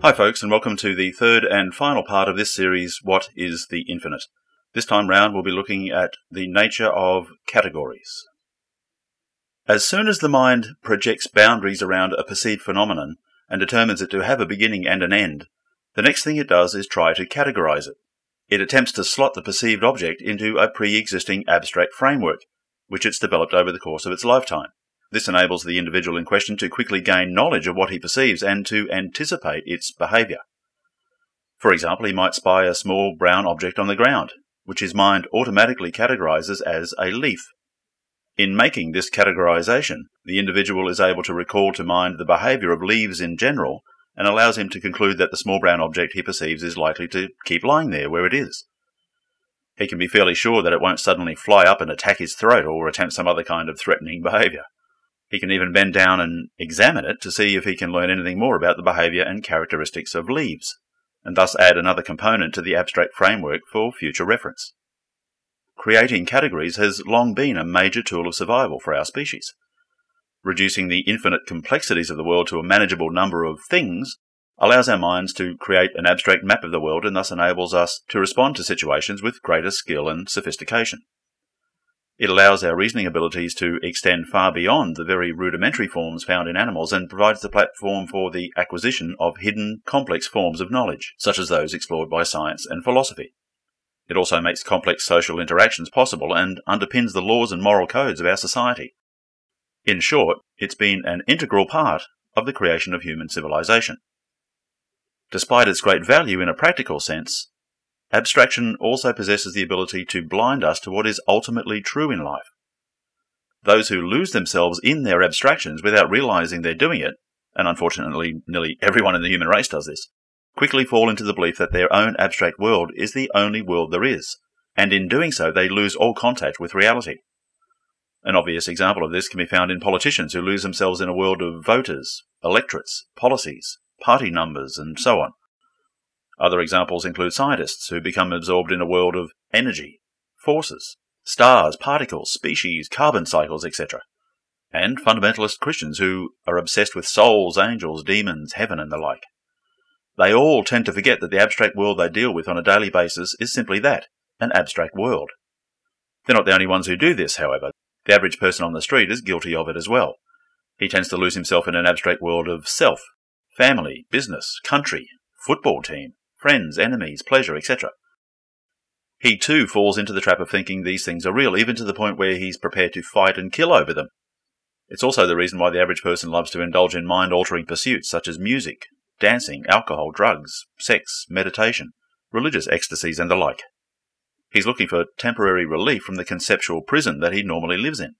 Hi folks, and welcome to the third and final part of this series, What is the Infinite? This time round we'll be looking at the nature of categories. As soon as the mind projects boundaries around a perceived phenomenon and determines it to have a beginning and an end, the next thing it does is try to categorize it. It attempts to slot the perceived object into a pre-existing abstract framework, which it's developed over the course of its lifetime. This enables the individual in question to quickly gain knowledge of what he perceives and to anticipate its behaviour. For example, he might spy a small brown object on the ground, which his mind automatically categorises as a leaf. In making this categorisation, the individual is able to recall to mind the behaviour of leaves in general and allows him to conclude that the small brown object he perceives is likely to keep lying there where it is. He can be fairly sure that it won't suddenly fly up and attack his throat or attempt some other kind of threatening behaviour. He can even bend down and examine it to see if he can learn anything more about the behaviour and characteristics of leaves, and thus add another component to the abstract framework for future reference. Creating categories has long been a major tool of survival for our species. Reducing the infinite complexities of the world to a manageable number of things allows our minds to create an abstract map of the world and thus enables us to respond to situations with greater skill and sophistication. It allows our reasoning abilities to extend far beyond the very rudimentary forms found in animals and provides the platform for the acquisition of hidden, complex forms of knowledge, such as those explored by science and philosophy. It also makes complex social interactions possible and underpins the laws and moral codes of our society. In short, it's been an integral part of the creation of human civilization. Despite its great value in a practical sense, abstraction also possesses the ability to blind us to what is ultimately true in life. Those who lose themselves in their abstractions without realizing they're doing it, and unfortunately nearly everyone in the human race does this, quickly fall into the belief that their own abstract world is the only world there is, and in doing so they lose all contact with reality. An obvious example of this can be found in politicians who lose themselves in a world of voters, electorates, policies, party numbers, and so on. Other examples include scientists who become absorbed in a world of energy, forces, stars, particles, species, carbon cycles, etc. And fundamentalist Christians who are obsessed with souls, angels, demons, heaven, and the like. They all tend to forget that the abstract world they deal with on a daily basis is simply that, an abstract world. They're not the only ones who do this, however. The average person on the street is guilty of it as well. He tends to lose himself in an abstract world of self, family, business, country, football team, friends, enemies, pleasure, etc. He too falls into the trap of thinking these things are real, even to the point where he's prepared to fight and kill over them. It's also the reason why the average person loves to indulge in mind-altering pursuits such as music, dancing, alcohol, drugs, sex, meditation, religious ecstasies, and the like. He's looking for temporary relief from the conceptual prison that he normally lives in.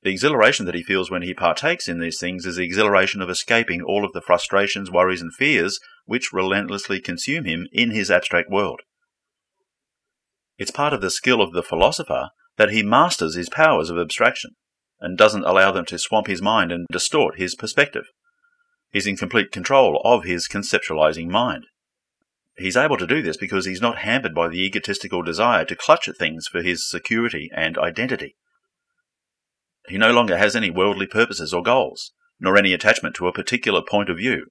The exhilaration that he feels when he partakes in these things is the exhilaration of escaping all of the frustrations, worries, and fears which relentlessly consume him in his abstract world. It's part of the skill of the philosopher that he masters his powers of abstraction and doesn't allow them to swamp his mind and distort his perspective. He's in complete control of his conceptualizing mind. He's able to do this because he's not hampered by the egotistical desire to clutch at things for his security and identity. He no longer has any worldly purposes or goals, nor any attachment to a particular point of view,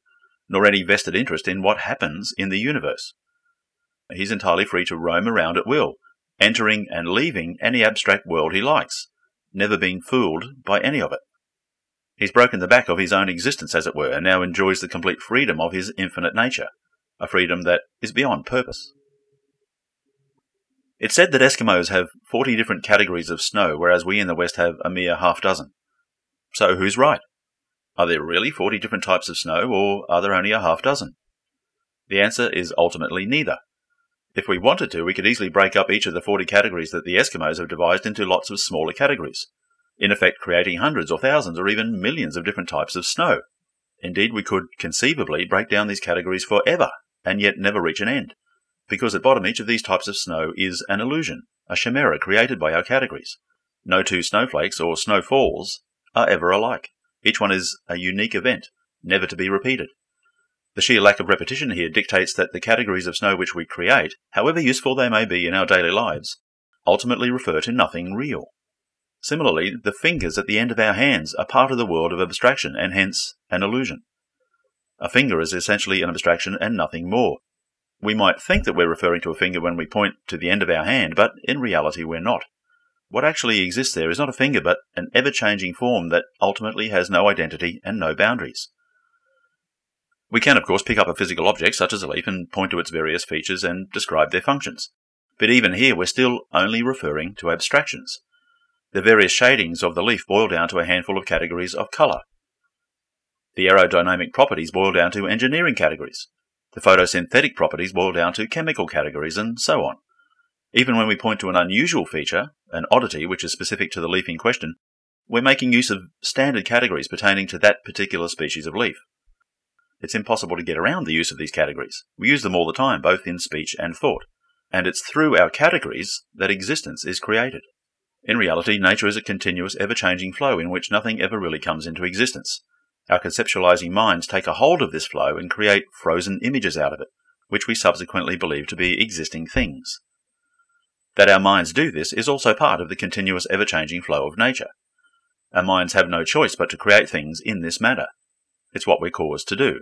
nor any vested interest in what happens in the universe. He's entirely free to roam around at will, entering and leaving any abstract world he likes, never being fooled by any of it. He's broken the back of his own existence, as it were, and now enjoys the complete freedom of his infinite nature, a freedom that is beyond purpose. It's said that Eskimos have 40 different categories of snow, whereas we in the West have a mere half-dozen. So who's right? Are there really 40 different types of snow, or are there only a half-dozen? The answer is ultimately neither. If we wanted to, we could easily break up each of the 40 categories that the Eskimos have devised into lots of smaller categories, in effect creating hundreds or thousands or even millions of different types of snow. Indeed, we could conceivably break down these categories forever, and yet never reach an end. Because at bottom each of these types of snow is an illusion, a chimera created by our categories. No two snowflakes or snowfalls are ever alike. Each one is a unique event, never to be repeated. The sheer lack of repetition here dictates that the categories of snow which we create, however useful they may be in our daily lives, ultimately refer to nothing real. Similarly, the fingers at the end of our hands are part of the world of abstraction and hence an illusion. A finger is essentially an abstraction and nothing more. We might think that we're referring to a finger when we point to the end of our hand, but in reality we're not. What actually exists there is not a finger, but an ever-changing form that ultimately has no identity and no boundaries. We can, of course, pick up a physical object, such as a leaf, and point to its various features and describe their functions. But even here, we're still only referring to abstractions. The various shadings of the leaf boil down to a handful of categories of colour. The aerodynamic properties boil down to engineering categories. The photosynthetic properties boil down to chemical categories, and so on. Even when we point to an unusual feature, an oddity which is specific to the leaf in question, we're making use of standard categories pertaining to that particular species of leaf. It's impossible to get around the use of these categories. We use them all the time, both in speech and thought. And it's through our categories that existence is created. In reality, nature is a continuous, ever-changing flow in which nothing ever really comes into existence. Our conceptualizing minds take a hold of this flow and create frozen images out of it, which we subsequently believe to be existing things. That our minds do this is also part of the continuous, ever-changing flow of nature. Our minds have no choice but to create things in this manner. It's what we're caused to do.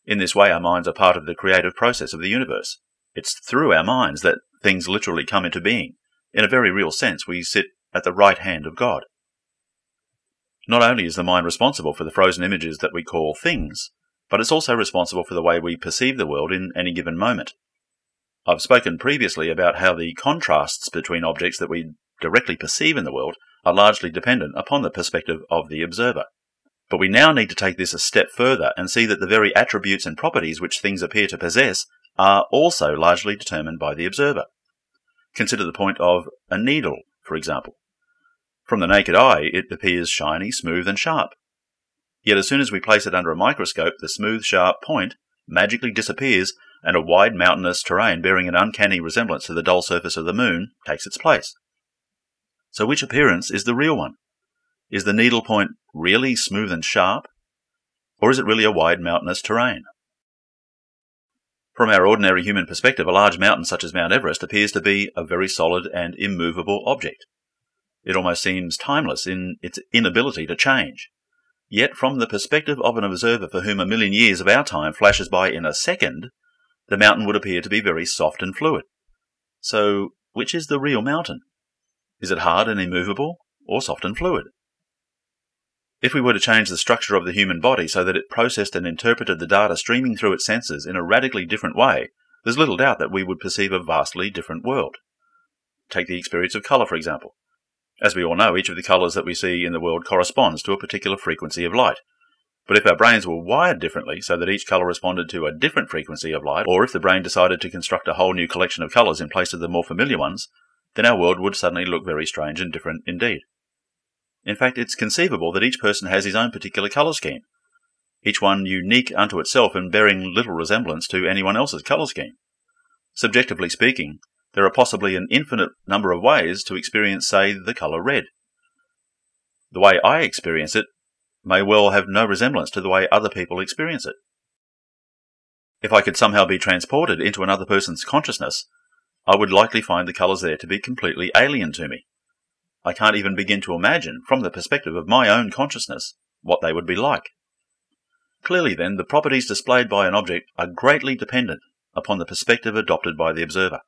In this way, our minds are part of the creative process of the universe. It's through our minds that things literally come into being. In a very real sense, we sit at the right hand of God. Not only is the mind responsible for the frozen images that we call things, but it's also responsible for the way we perceive the world in any given moment. I've spoken previously about how the contrasts between objects that we directly perceive in the world are largely dependent upon the perspective of the observer. But we now need to take this a step further and see that the very attributes and properties which things appear to possess are also largely determined by the observer. Consider the point of a needle, for example. From the naked eye, it appears shiny, smooth, and sharp. Yet as soon as we place it under a microscope, the smooth, sharp point magically disappears, and a wide mountainous terrain bearing an uncanny resemblance to the dull surface of the moon takes its place. So which appearance is the real one? Is the needle point really smooth and sharp, or is it really a wide mountainous terrain? From our ordinary human perspective, a large mountain such as Mount Everest appears to be a very solid and immovable object. It almost seems timeless in its inability to change. Yet from the perspective of an observer for whom 1,000,000 years of our time flashes by in a second, the mountain would appear to be very soft and fluid. So, which is the real mountain? Is it hard and immovable, or soft and fluid? If we were to change the structure of the human body so that it processed and interpreted the data streaming through its senses in a radically different way, there's little doubt that we would perceive a vastly different world. Take the experience of colour, for example. As we all know, each of the colours that we see in the world corresponds to a particular frequency of light. But if our brains were wired differently so that each colour responded to a different frequency of light, or if the brain decided to construct a whole new collection of colours in place of the more familiar ones, then our world would suddenly look very strange and different indeed. In fact, it's conceivable that each person has his own particular colour scheme, each one unique unto itself and bearing little resemblance to anyone else's colour scheme. Subjectively speaking, there are possibly an infinite number of ways to experience, say, the colour red. The way I experience it may well have no resemblance to the way other people experience it. If I could somehow be transported into another person's consciousness, I would likely find the colours there to be completely alien to me. I can't even begin to imagine, from the perspective of my own consciousness, what they would be like. Clearly, then, the properties displayed by an object are greatly dependent upon the perspective adopted by the observer.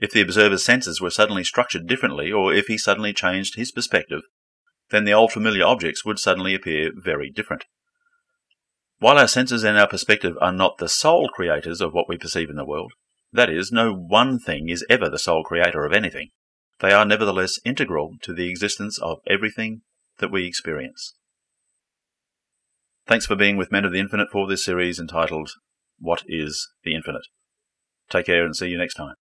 If the observer's senses were suddenly structured differently, or if he suddenly changed his perspective, then the old familiar objects would suddenly appear very different. While our senses and our perspective are not the sole creators of what we perceive in the world, that is, no one thing is ever the sole creator of anything, they are nevertheless integral to the existence of everything that we experience. Thanks for being with Men of the Infinite for this series entitled, What is the Infinite? Take care and see you next time.